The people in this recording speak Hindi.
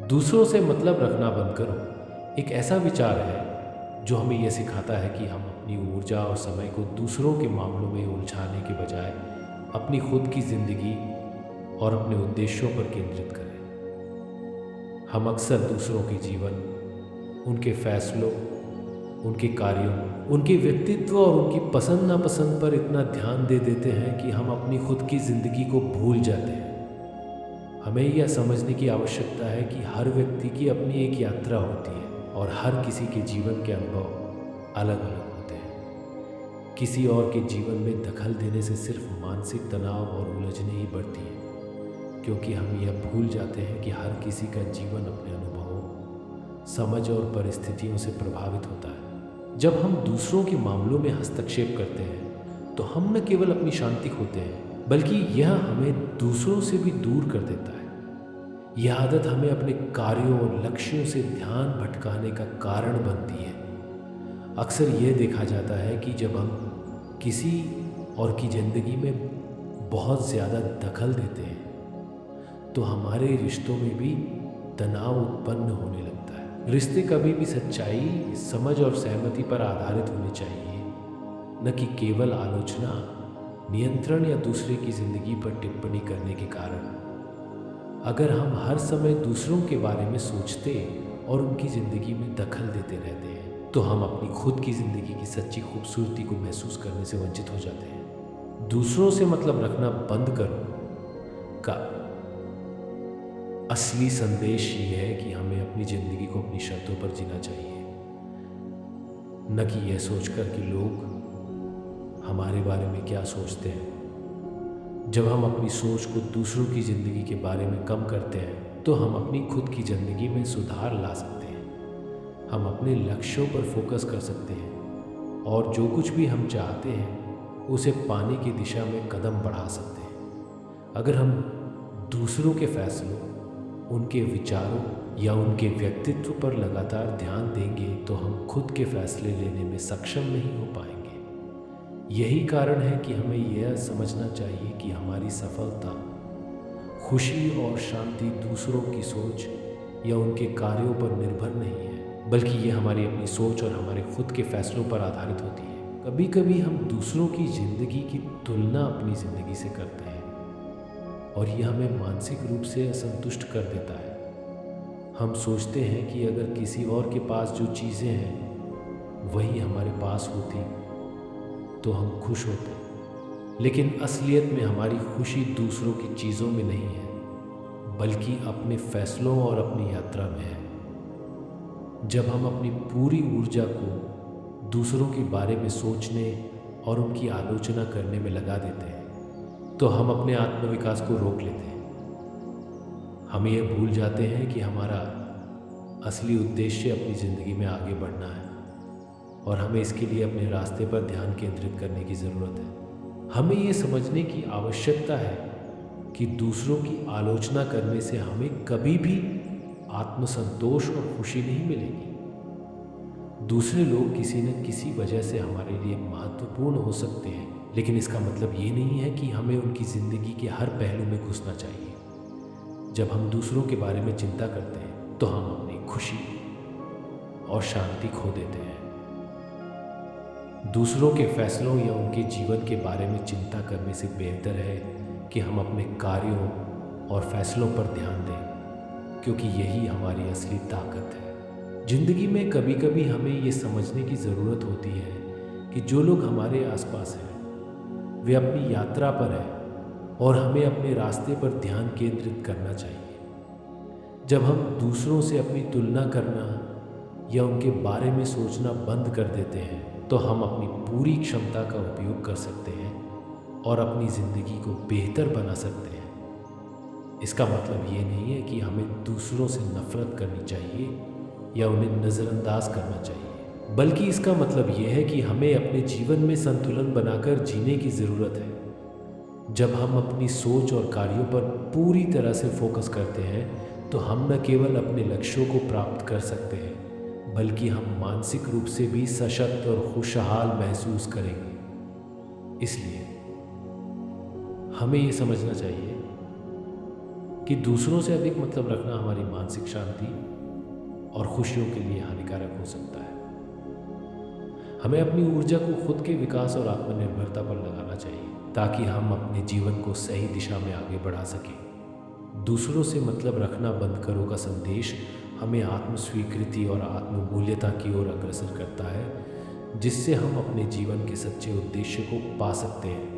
दूसरों से मतलब रखना बंद करो एक ऐसा विचार है जो हमें यह सिखाता है कि हम अपनी ऊर्जा और समय को दूसरों के मामलों में उलझाने के बजाय अपनी खुद की ज़िंदगी और अपने उद्देश्यों पर केंद्रित करें। हम अक्सर दूसरों के जीवन, उनके फैसलों, उनके कार्यों, उनके व्यक्तित्व और उनकी पसंद नापसंद पर इतना ध्यान दे देते हैं कि हम अपनी खुद की ज़िंदगी को भूल जाते हैं। हमें यह समझने की आवश्यकता है कि हर व्यक्ति की अपनी एक यात्रा होती है और हर किसी के जीवन के अनुभव अलग अलग होते हैं। किसी और के जीवन में दखल देने से सिर्फ मानसिक तनाव और उलझने ही बढ़ती हैं, क्योंकि हम यह भूल जाते हैं कि हर किसी का जीवन अपने अनुभवों, समझ और परिस्थितियों से प्रभावित होता है। जब हम दूसरों के मामलों में हस्तक्षेप करते हैं तो हम न केवल अपनी शांति खोते हैं, बल्कि यह हमें दूसरों से भी दूर कर देता है। यह आदत हमें अपने कार्यों और लक्ष्यों से ध्यान भटकाने का कारण बनती है। अक्सर यह देखा जाता है कि जब हम किसी और की ज़िंदगी में बहुत ज़्यादा दखल देते हैं तो हमारे रिश्तों में भी तनाव उत्पन्न होने लगता है। रिश्ते कभी भी सच्चाई, समझ और सहमति पर आधारित होने चाहिए, न कि केवल आलोचना, नियंत्रण या दूसरे की ज़िंदगी पर टिप्पणी करने के कारण। अगर हम हर समय दूसरों के बारे में सोचते और उनकी ज़िंदगी में दखल देते रहते हैं तो हम अपनी खुद की ज़िंदगी की सच्ची खूबसूरती को महसूस करने से वंचित हो जाते हैं। दूसरों से मतलब रखना बंद करो का असली संदेश ये है कि हमें अपनी ज़िंदगी को अपनी शर्तों पर जीना चाहिए, न कि यह सोचकर कि लोग हमारे बारे में क्या सोचते हैं। जब हम अपनी सोच को दूसरों की ज़िंदगी के बारे में कम करते हैं तो हम अपनी खुद की ज़िंदगी में सुधार ला सकते हैं। हम अपने लक्ष्यों पर फोकस कर सकते हैं और जो कुछ भी हम चाहते हैं उसे पाने की दिशा में कदम बढ़ा सकते हैं। अगर हम दूसरों के फैसलों, उनके विचारों या उनके व्यक्तित्व पर लगातार ध्यान देंगे तो हम खुद के फैसले लेने में सक्षम नहीं हो पाएंगे। यही कारण है कि हमें यह समझना चाहिए कि हमारी सफलता, खुशी और शांति दूसरों की सोच या उनके कार्यों पर निर्भर नहीं है, बल्कि यह हमारी अपनी सोच और हमारे खुद के फैसलों पर आधारित होती है। कभी कभी हम दूसरों की ज़िंदगी की तुलना अपनी ज़िंदगी से करते हैं और यह हमें मानसिक रूप से असंतुष्ट कर देता है। हम सोचते हैं कि अगर किसी और के पास जो चीज़ें हैं वही हमारे पास होती तो हम खुश होते, लेकिन असलियत में हमारी खुशी दूसरों की चीज़ों में नहीं है, बल्कि अपने फैसलों और अपनी यात्रा में है। जब हम अपनी पूरी ऊर्जा को दूसरों के बारे में सोचने और उनकी आलोचना करने में लगा देते हैं तो हम अपने आत्मविकास को रोक लेते हैं। हम ये भूल जाते हैं कि हमारा असली उद्देश्य अपनी ज़िंदगी में आगे बढ़ना है और हमें इसके लिए अपने रास्ते पर ध्यान केंद्रित करने की ज़रूरत है। हमें ये समझने की आवश्यकता है कि दूसरों की आलोचना करने से हमें कभी भी आत्मसंतोष और खुशी नहीं मिलेगी। दूसरे लोग किसी न किसी वजह से हमारे लिए महत्वपूर्ण हो सकते हैं, लेकिन इसका मतलब ये नहीं है कि हमें उनकी ज़िंदगी के हर पहलू में घुसना चाहिए। जब हम दूसरों के बारे में चिंता करते हैं तो हम अपनी खुशी और शांति खो देते हैं। दूसरों के फैसलों या उनके जीवन के बारे में चिंता करने से बेहतर है कि हम अपने कार्यों और फैसलों पर ध्यान दें, क्योंकि यही हमारी असली ताकत है। ज़िंदगी में कभी कभी हमें ये समझने की ज़रूरत होती है कि जो लोग हमारे आसपास हैं वे अपनी यात्रा पर हैं और हमें अपने रास्ते पर ध्यान केंद्रित करना चाहिए। जब हम दूसरों से अपनी तुलना करना या उनके बारे में सोचना बंद कर देते हैं तो हम अपनी पूरी क्षमता का उपयोग कर सकते हैं और अपनी ज़िंदगी को बेहतर बना सकते हैं। इसका मतलब ये नहीं है कि हमें दूसरों से नफरत करनी चाहिए या उन्हें नज़रअंदाज करना चाहिए, बल्कि इसका मतलब ये है कि हमें अपने जीवन में संतुलन बनाकर जीने की ज़रूरत है। जब हम अपनी सोच और कार्यों पर पूरी तरह से फोकस करते हैं तो हम न केवल अपने लक्ष्यों को प्राप्त कर सकते हैं, बल्कि हम मानसिक रूप से भी सशक्त और खुशहाल महसूस करेंगे। इसलिए हमें ये समझना चाहिए कि दूसरों से अधिक मतलब रखना हमारी मानसिक शांति और खुशियों के लिए हानिकारक हो सकता है। हमें अपनी ऊर्जा को खुद के विकास और आत्मनिर्भरता पर लगाना चाहिए ताकि हम अपने जीवन को सही दिशा में आगे बढ़ा सकें। दूसरों से मतलब रखना बंद करो का संदेश हमें आत्म स्वीकृति और आत्ममूल्यता की ओर अग्रसर करता है, जिससे हम अपने जीवन के सच्चे उद्देश्य को पा सकते हैं।